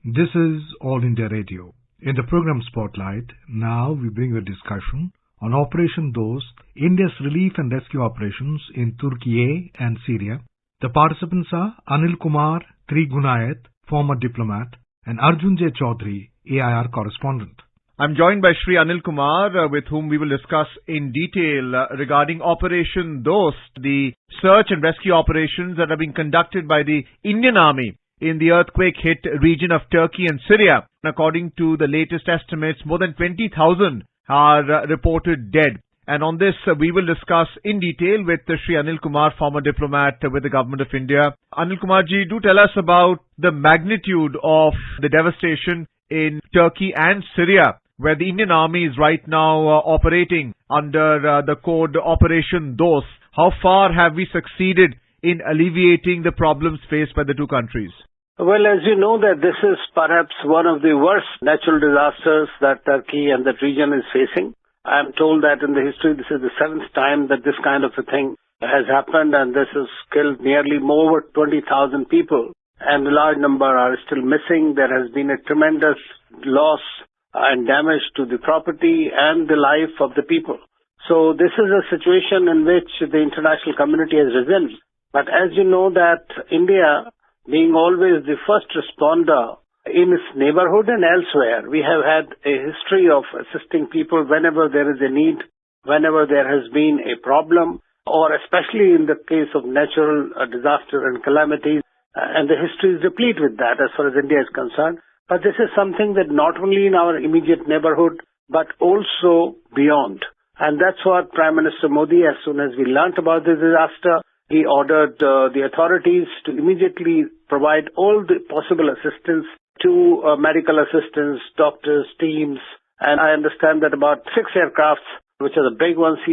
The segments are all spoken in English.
This is All India Radio. In the program Spotlight, now we bring a discussion on Operation Dost, India's relief and rescue operations in Turkey and Syria. The participants are Anil Kumar Trigunayat, former diplomat, and Arjun J. Chaudhary, AIR correspondent. I'm joined by Shri Anil Kumar, with whom we will discuss in detail regarding Operation Dost, the search and rescue operations that are being conducted by the Indian Army in the earthquake-hit region of Turkey and Syria. According to the latest estimates, more than 20,000 are reported dead. And on this, we will discuss in detail with Shri Anil Kumar, former diplomat with the Government of India. Anil Kumarji, do tell us about the magnitude of the devastation in Turkey and Syria, where the Indian Army is right now operating under the code Operation Dost. How far have we succeeded in alleviating the problems faced by the two countries? Well, as you know, that this is perhaps one of the worst natural disasters that Turkey and that region is facing. I am told that in the history, this is the seventh time that this kind of a thing has happened, and this has killed nearly over 20,000 people, and a large number are still missing. There has been a tremendous loss and damage to the property and the life of the people. So this is a situation in which the international community has risen. But as you know that India, being always the first responder in its neighborhood and elsewhere, we have had a history of assisting people whenever there is a need, whenever there has been a problem, or especially in the case of natural disaster and calamities. And the history is replete with that as far as India is concerned. But this is something that not only in our immediate neighborhood, but also beyond. And that's what Prime Minister Modi, as soon as we learnt about the disaster, he ordered the authorities to immediately provide all the possible assistance to medical assistance, doctors, teams. And I understand that about 6 aircrafts, which are the big ones,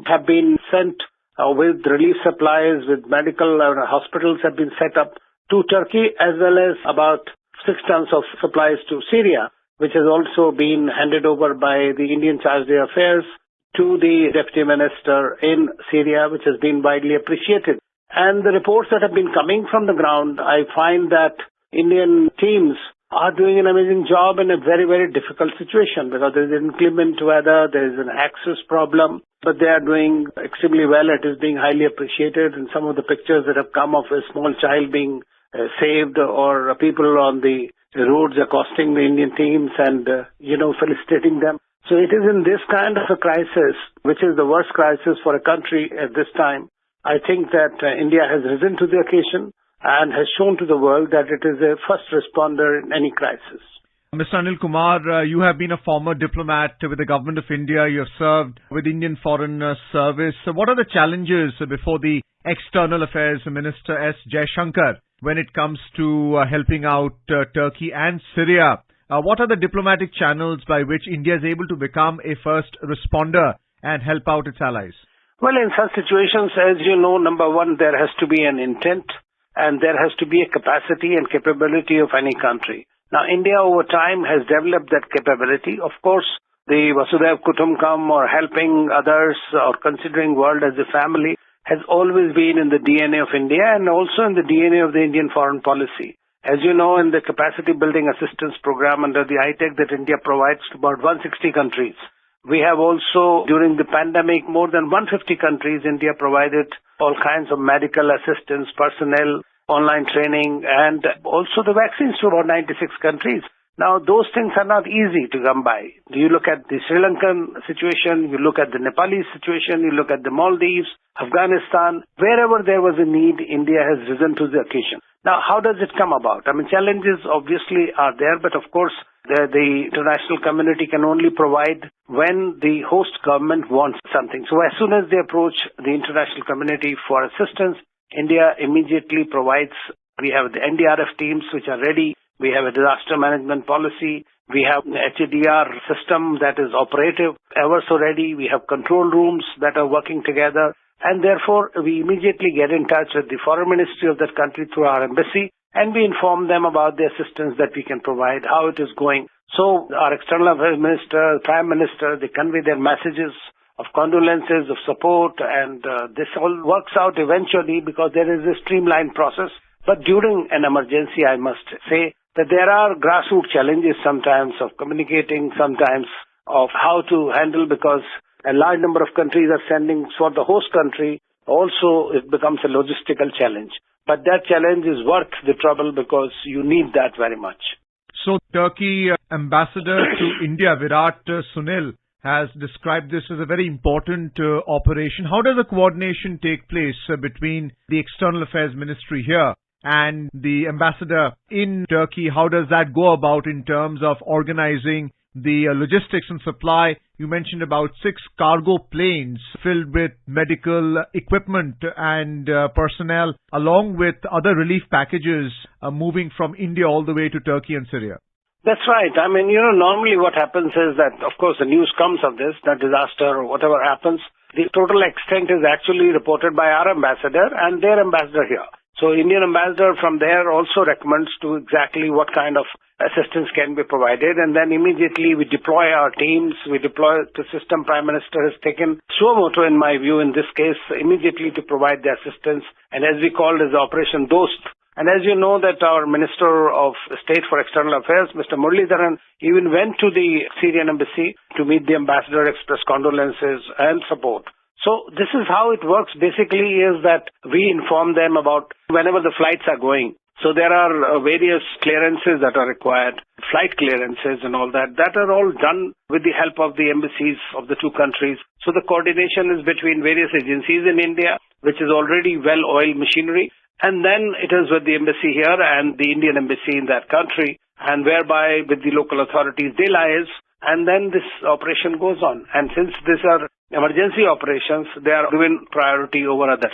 have been sent with relief supplies, with medical hospitals have been set up to Turkey, as well as about 6 tons of supplies to Syria, which has also been handed over by the Indian Charge d'Affaires to the Deputy Minister in Syria, which has been widely appreciated. And the reports that have been coming from the ground, I find that Indian teams are doing an amazing job in a very, very difficult situation, because there is inclement weather, there is an access problem, but they are doing extremely well. It is being highly appreciated. And some of the pictures that have come of a small child being saved, or people on the roads accosting the Indian teams and, felicitating them. So it is in this kind of a crisis, which is the worst crisis for a country at this time. I think that India has risen to the occasion and has shown to the world that it is a first responder in any crisis. Mr. Anil Kumar, you have been a former diplomat with the Government of India. You have served with Indian Foreign Service. So what are the challenges before the External Affairs Minister S. Jaishankar when it comes to helping out Turkey and Syria? What are the diplomatic channels by which India is able to become a first responder and help out its allies? Well, in such situations, as you know, number one, there has to be an intent, and there has to be a capacity and capability of any country. Now, India over time has developed that capability. Of course, the Vasudhaiv Kutumbakam, or helping others, or considering world as a family, has always been in the DNA of India and also in the DNA of the Indian foreign policy. As you know, in the capacity building assistance program under the ITEC that India provides to about 160 countries, we have also, during the pandemic, more than 150 countries, India provided all kinds of medical assistance, personnel, online training, and also the vaccines to about 96 countries. Now, those things are not easy to come by. You look at the Sri Lankan situation, you look at the Nepalese situation, you look at the Maldives, Afghanistan, wherever there was a need, India has risen to the occasion. Now, how does it come about? I mean, challenges obviously are there, but of course, the international community can only provide when the host government wants something. So as soon as they approach the international community for assistance, India immediately provides. We have the NDRF teams which are ready. We have a disaster management policy. We have an HDR system that is operative, ever so ready. We have control rooms that are working together. And therefore, we immediately get in touch with the foreign ministry of that country through our embassy, and we inform them about the assistance that we can provide, how it is going. So our external affairs minister, prime minister, they convey their messages of condolences, of support, and this all works out eventually because there is a streamlined process. But during an emergency, I must say that there are grassroots challenges sometimes of communicating, sometimes of how to handle, because a large number of countries are sending for the host country. Also, it becomes a logistical challenge. But that challenge is worth the trouble because you need that very much. So, Turkey Ambassador to India, Virat Sunil, has described this as a very important operation. How does the coordination take place between the External Affairs Ministry here and the ambassador in Turkey? How does that go about in terms of organizing the logistics and supply? You mentioned about 6 cargo planes filled with medical equipment and personnel, along with other relief packages moving from India all the way to Turkey and Syria. That's right. I mean, normally what happens is that, of course, the news comes of this, that disaster or whatever happens. The total extent is actually reported by our ambassador and their ambassador here. So Indian ambassador from there also recommends to exactly what kind of assistance can be provided, and then immediately we deploy our teams, we deploy the system. Prime Minister has taken suo moto, in my view, in this case, immediately to provide the assistance, and as we called as Operation Dost. And as you know that our Minister of State for External Affairs, Mr. Muralidharan, even went to the Syrian embassy to meet the ambassador, express condolences and support. So this is how it works basically, is that we inform them about whenever the flights are going. So there are various clearances that are required, flight clearances and all that. That are all done with the help of the embassies of the two countries. So the coordination is between various agencies in India, which is already well-oiled machinery. And then it is with the embassy here and the Indian embassy in that country, and whereby with the local authorities they liaise, and then this operation goes on. And since these are emergency operations, they are given priority over others.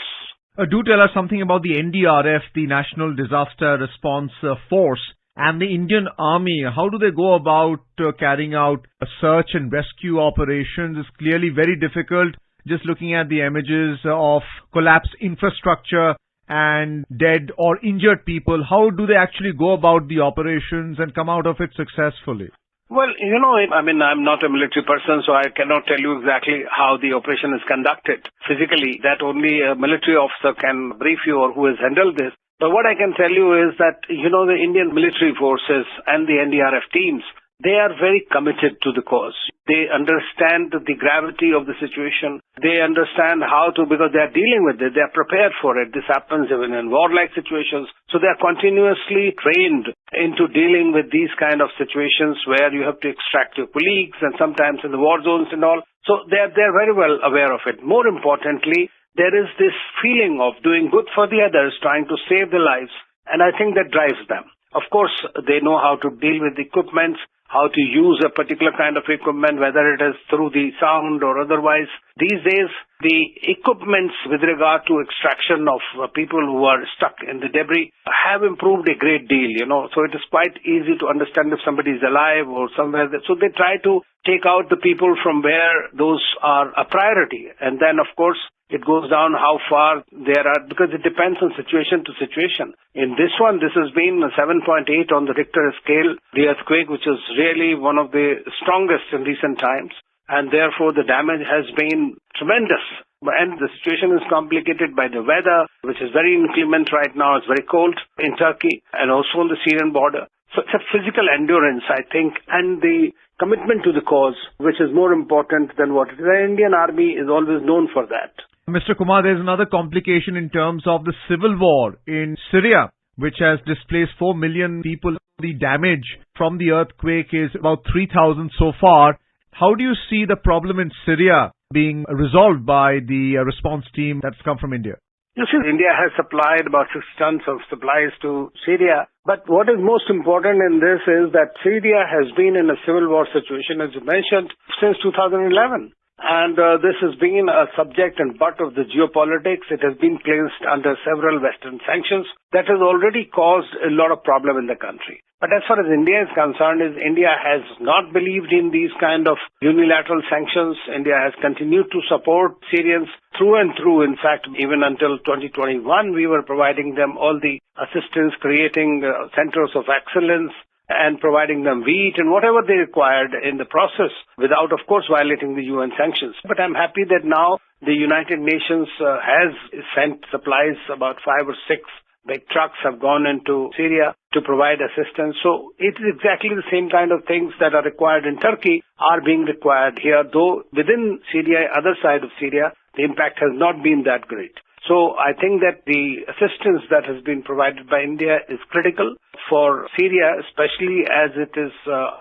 Do tell us something about the NDRF, the National Disaster Response Force, and the Indian Army. How do they go about carrying out a search and rescue operations? It's clearly very difficult just looking at the images of collapsed infrastructure and dead or injured people. How do they actually go about the operations and come out of it successfully? Well, I'm not a military person, so I cannot tell you exactly how the operation is conducted physically. That only a military officer can brief you, or who has handled this. But what I can tell you is that, the Indian military forces and the NDRF teams, they are very committed to the cause. They understand the gravity of the situation. They understand how to, because they are dealing with it, they are prepared for it. This happens even in warlike situations. So they are continuously trained into dealing with these kind of situations where you have to extract your colleagues, and sometimes in the war zones and all. So they are very well aware of it. More importantly, there is this feeling of doing good for the others, trying to save their lives, and I think that drives them. Of course, they know how to deal with equipment, how to use a particular kind of equipment, whether it is through the sound or otherwise. These days, the equipments with regard to extraction of people who are stuck in the debris have improved a great deal, So it is quite easy to understand if somebody is alive or somewhere. So they try to take out the people from where those are a priority. And then, of course, it goes down how far there are, because it depends on situation to situation. In this one, this has been 7.8 on the Richter scale, the earthquake, which is really one of the strongest in recent times. And therefore, the damage has been tremendous. And the situation is complicated by the weather, which is very inclement right now. It's very cold in Turkey and also on the Syrian border. So it's a physical endurance, I think, and the commitment to the cause, which is more important than what it is. The Indian Army is always known for that. Mr. Kumar, there's another complication in terms of the civil war in Syria, which has displaced 4 million people. The damage from the earthquake is about 3,000 so far. How do you see the problem in Syria being resolved by the response team that's come from India? You see, India has supplied about 6 tons of supplies to Syria. But what is most important in this is that Syria has been in a civil war situation, as you mentioned, since 2011. And this has been a subject and butt of the geopolitics. It has been placed under several Western sanctions. That has already caused a lot of problem in the country. But as far as India is concerned, India has not believed in these kind of unilateral sanctions. India has continued to support Syrians through and through. In fact, even until 2021, we were providing them all the assistance, creating centers of excellence, and providing them wheat and whatever they required in the process, without, of course, violating the UN sanctions. But I'm happy that now the United Nations has sent supplies. About 5 or 6 big trucks have gone into Syria. to provide assistance. So it is exactly the same kind of things that are required in Turkey are being required here, though within Syria, other side of Syria, the impact has not been that great. So I think that the assistance that has been provided by India is critical for Syria, especially as it is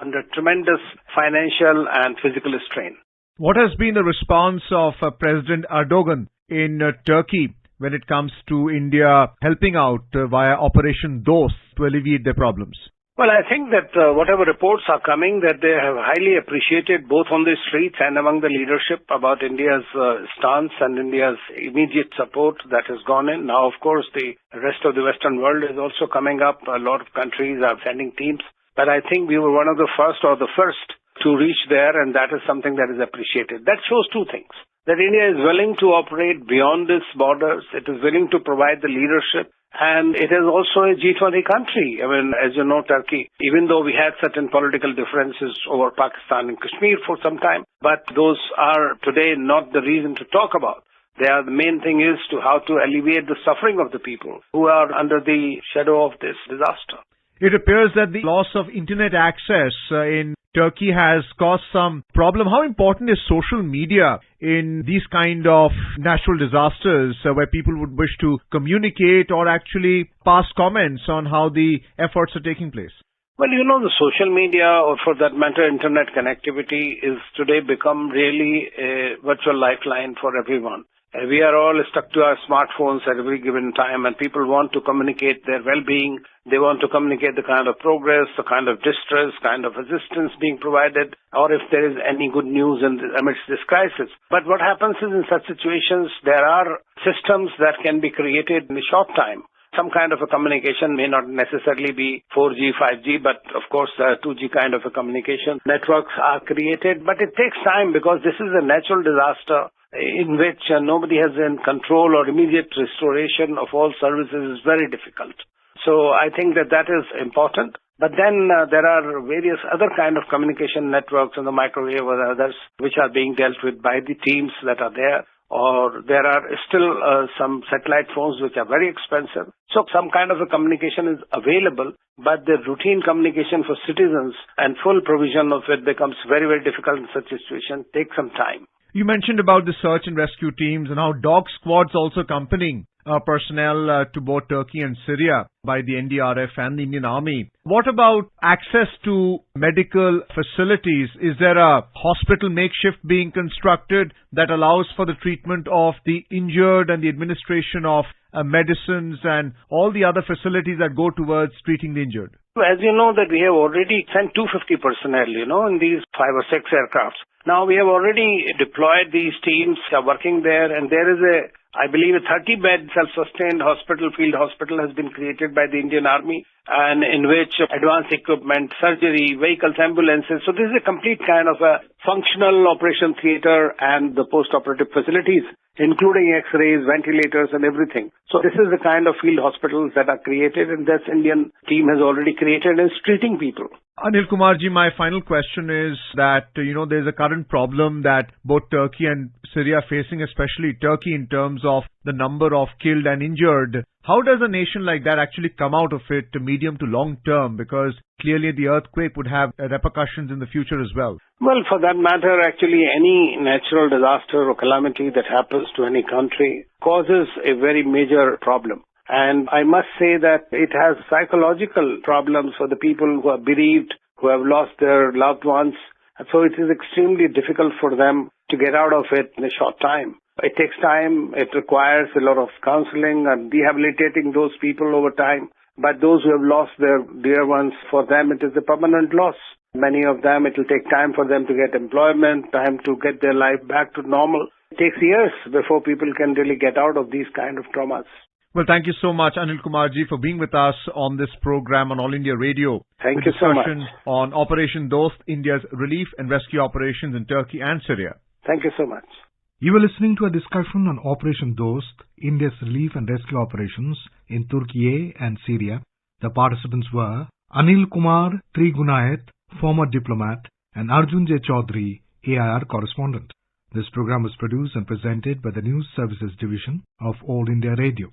under tremendous financial and physical strain. What has been the response of President Erdogan in Turkey when it comes to India helping out via Operation Dost to alleviate their problems? Well, I think that whatever reports are coming, that they have highly appreciated both on the streets and among the leadership about India's stance and India's immediate support that has gone in. Now, of course, the rest of the Western world is also coming up. A lot of countries are sending teams. But I think we were one of the first or the first to reach there, and that is something that is appreciated. That shows two things. That India is willing to operate beyond its borders. It is willing to provide the leadership. And it is also a G20 country. I mean, as you know, Turkey, even though we had certain political differences over Pakistan and Kashmir for some time, but those are today not the reason to talk about. The main thing is to how to alleviate the suffering of the people who are under the shadow of this disaster. It appears that the loss of internet access in Turkey has caused some problem. How important is social media in these kind of natural disasters where people would wish to communicate or actually pass comments on how the efforts are taking place? Well, you know, the social media, or for that matter, internet connectivity is today become really a virtual lifeline for everyone. We are all stuck to our smartphones at every given time, and people want to communicate their well-being. They want to communicate the kind of progress, the kind of distress, kind of assistance being provided, or if there is any good news amidst this crisis. But what happens is in such situations, there are systems that can be created in a short time. Some kind of a communication may not necessarily be 4G, 5G, but of course 2G kind of a communication networks are created. But it takes time because this is a natural disaster in which nobody has in control, or immediate restoration of all services is very difficult. So I think that is important. But then there are various other kind of communication networks in the microwave or others which are being dealt with by the teams that are there. Or there are still some satellite phones which are very expensive. So some kind of a communication is available, but the routine communication for citizens and full provision of it becomes very, very difficult in such a situation. Take some time. You mentioned about the search and rescue teams and how dog squads also accompanying personnel to both Turkey and Syria by the NDRF and the Indian Army. What about access to medical facilities? Is there a hospital makeshift being constructed that allows for the treatment of the injured and the administration of medicines and all the other facilities that go towards treating the injured? As you know that we have already sent 250 personnel, in these 5 or 6 aircrafts. Now we have already deployed these teams are working there, and there is I believe a 30-bed self-sustained field hospital has been created by the Indian Army, and in which advanced equipment, surgery, vehicles, ambulances. So this is a complete kind of a functional operation theater and the post-operative facilities, including X-rays, ventilators and everything. So this is the kind of field hospitals that are created, and this Indian team has already created and is treating people. Anil Kumarji, my final question is that, there's a current problem that both Turkey and Syria are facing, especially Turkey in terms of the number of killed and injured. How does a nation like that actually come out of it medium to long term? Because clearly the earthquake would have repercussions in the future as well. Well, for that matter, actually any natural disaster or calamity that happens to any country causes a very major problem. And I must say that it has psychological problems for the people who are bereaved, who have lost their loved ones. And so it is extremely difficult for them to get out of it in a short time. It takes time. It requires a lot of counseling and rehabilitating those people over time. But those who have lost their dear ones, for them it is a permanent loss. Many of them, it will take time for them to get employment, time to get their life back to normal. It takes years before people can really get out of these kind of traumas. Well, thank you so much, Anil Kumarji, for being with us on this program on All India Radio. Thank you so much. Discussion on Operation Dost, India's relief and rescue operations in Turkey and Syria. Thank you so much. You were listening to a discussion on Operation Dost, India's relief and rescue operations in Turkey and Syria. The participants were Anil Kumar Trigunayat, former diplomat, and Arjun J. Chaudhary, AIR correspondent. This program was produced and presented by the News Services Division of All India Radio.